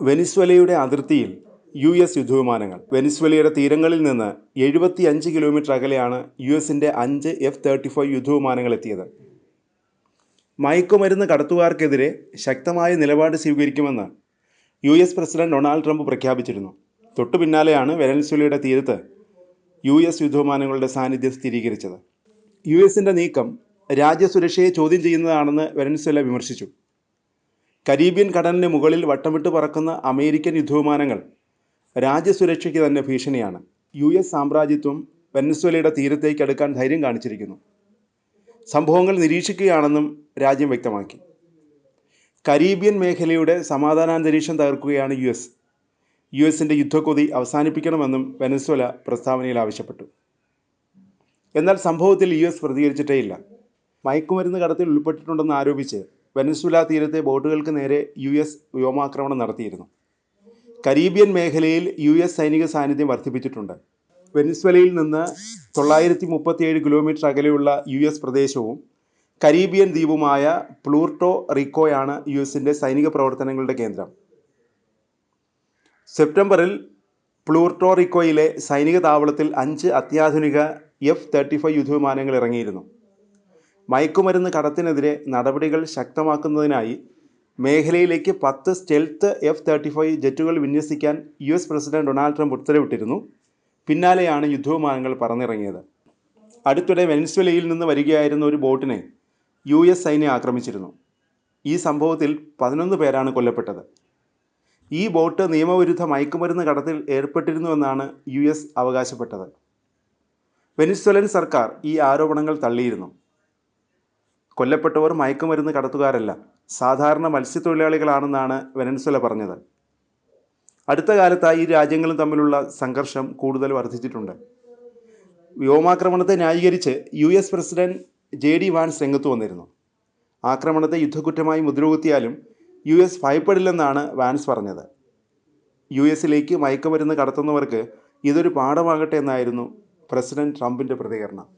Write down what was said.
വെനിസ്വേലയുടെ അതിർത്തിയിൽ US യുദ്ധവിമാനങ്ങൾ. വെനിസ്വേലയുടെ തീരങ്ങളിൽ നിന്ന് 75 കിലോമീറ്റർ അകലെയാണ് US-ൻ്റെ 5 F-35 യുദ്ധവിമാനങ്ങൾ എത്തിയത്. മയക്കുമരുന്ന് കടത്തുകാർക്കെതിരെ ശക്തമായ നിലപാട് സ്വീകരിക്കുമെന്ന് US പ്രസിഡന്റ് ഡൊണാൾഡ് ട്രംപ് പ്രഖ്യാപിച്ചിരുന്നു. തൊട്ടു പിന്നാലെയാണ് വെനസ്വേലയുടെ തീരത്ത് US യുദ്ധവിമാനങ്ങളുടെ സാന്നിധ്യം സ്ഥിരീകരിച്ചത്. US-ൻ്റെ നീക്കം രാജ്യസുരക്ഷയെ ചോദ്യം ചെയ്യുന്നതാണെന്ന് വെനസ്വേല വിമർശിച്ചു. കരീബിയൻ കടലിന് മുകളിൽ വട്ടമിട്ട് പറക്കുന്ന അമേരിക്കൻ യുദ്ധവിമാനങ്ങൾ രാജ്യസുരക്ഷയ്ക്ക് തന്നെ ഭീഷണിയാണ്. US സാമ്രാജ്യത്വം വെനസ്വേലയുടെ തീരത്തേക്ക് അടുക്കാൻ ധൈര്യം കാണിച്ചിരിക്കുന്നു. സംഭവങ്ങൾ നിരീക്ഷിക്കുകയാണെന്നും രാജ്യം വ്യക്തമാക്കി. കരീബിയൻ മേഖലയുടെ സമാധാനാന്തരീക്ഷം തകർക്കുകയാണ് US-ൻ്റെ യുദ്ധക്കൊതി അവസാനിപ്പിക്കണമെന്നും വെനസ്വേല പ്രസ്താവനയിൽ ആവശ്യപ്പെട്ടു. എന്നാൽ സംഭവത്തിൽ US പ്രതികരിച്ചിട്ടേയില്ല. മയക്കുമരുന്ന് കടത്തിൽ ഉൾപ്പെട്ടിട്ടുണ്ടെന്ന് ആരോപിച്ച് വെനസ്വേല തീരത്തെ ബോട്ടുകൾക്ക് നേരെ US വ്യോമാക്രമണം നടത്തിയിരുന്നു. കരീബിയൻ മേഖലയിൽ US സൈനിക സാന്നിധ്യം വർദ്ധിപ്പിച്ചിട്ടുണ്ട്. വെനസ്വേലയിൽ നിന്ന് 937 കിലോമീറ്റർ അകലെയുള്ള US പ്രദേശവും കരീബിയൻ ദ്വീപുമായ പ്ലൂർട്ടോ റിക്കോയാണ് US-ൻ്റെ സൈനിക പ്രവർത്തനങ്ങളുടെ കേന്ദ്രം. സെപ്റ്റംബറിൽ പ്ലൂർട്ടോ റിക്കോയിലെ സൈനിക താവളത്തിൽ 5 അത്യാധുനിക F-35 യുദ്ധവിമാനങ്ങൾ ഇറങ്ങിയിരുന്നു. മയക്കുമരുന്ന് കടത്തിനെതിരെ നടപടികൾ ശക്തമാക്കുന്നതിനായി മേഖലയിലേക്ക് 10 സ്റ്റെൽത്ത് F-35 ജെറ്റുകൾ വിന്യസിക്കാൻ US പ്രസിഡന്റ് ഡൊണാൾഡ് ട്രംപ് ഉത്തരവിട്ടിരുന്നു. പിന്നാലെയാണ് യുദ്ധവിമാനങ്ങൾ പറന്നിറങ്ങിയത്. അടുത്തിടെ വെനസ്വേലയിൽ നിന്ന് വരികയായിരുന്ന ഒരു ബോട്ടിനെ US സൈന്യം ആക്രമിച്ചിരുന്നു. ഈ സംഭവത്തിൽ 11 പേരാണ് കൊല്ലപ്പെട്ടത്. ഈ ബോട്ട് നിയമവിരുദ്ധ മയക്കുമരുന്ന് കടത്തിൽ ഏർപ്പെട്ടിരുന്നുവെന്നാണ് US അവകാശപ്പെട്ടത്. വെനസ്വേലൻ സർക്കാർ ഈ ആരോപണങ്ങൾ തള്ളിയിരുന്നു. കൊല്ലപ്പെട്ടവർ മയക്കുമരുന്ന് കടത്തുകാരല്ല, സാധാരണ മത്സ്യത്തൊഴിലാളികളാണെന്നാണ് വെനസ്വേല പറഞ്ഞത്. അടുത്ത കാലത്തായി ഈ രാജ്യങ്ങളും തമ്മിലുള്ള സംഘർഷം കൂടുതൽ വർദ്ധിച്ചിട്ടുണ്ട്. വ്യോമാക്രമണത്തെ ന്യായീകരിച്ച് US പ്രസിഡന്റ് JD വാൻസ് രംഗത്ത് വന്നിരുന്നു. ആക്രമണത്തെ യുദ്ധക്കുറ്റമായി മുദ്രകുത്തിയാലും US ഭയപ്പെടില്ലെന്നാണ് വാൻസ് പറഞ്ഞത്. US-ലേക്ക് മയക്കുമരുന്ന് കടത്തുന്നവർക്ക് ഇതൊരു പാഠമാകട്ടെ എന്നായിരുന്നു പ്രസിഡന്റ് ട്രംപിൻ്റെ പ്രതികരണം.